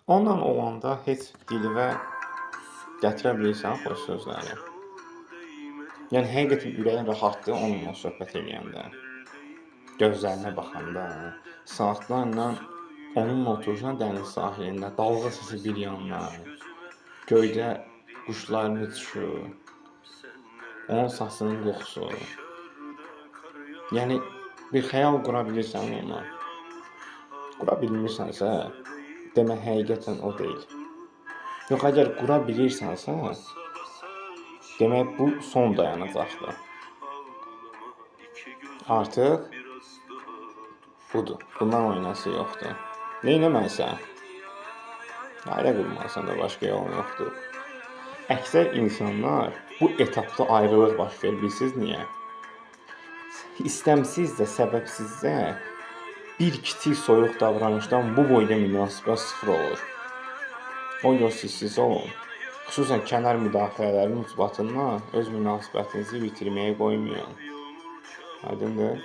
Onunla olanda heç dilinə gətirə bilirsən xoş sözləri. Yəni həqiqətən ürəyin rahatdır onunla söhbət eləyəndə. Gözlərinə baxanda, saatlarla onunla oturursan dəniz sahilində, dalğa səsi bir yandan, göydə quşların uçuşu, onun saçının qoxusu. Yəni bir xəyal qura bilirsən onunla. Qura bilmirsənsə, demək həqiqətən o deyil. Yox, əgər qura bilirsənsə, demək bu son dayanacaqdır. Artıq budur. Bundan oynası yoxdur. Neynəməlisən? Ailə qurmalısan da başqa yolun yoxdur. Əksər insanlar bu etapda ayrılıq baş verir. Bilirsiniz niyə? İstəmsizcə, səbəbsizcə bir kiçik soyuq davranışdan bu boyda münasibət sıfır olur. O siz olun. Xüsusən kənar müdaxilələrin ucbatından öz münasibətinizi bitirməyə qoymayın. Aydındır?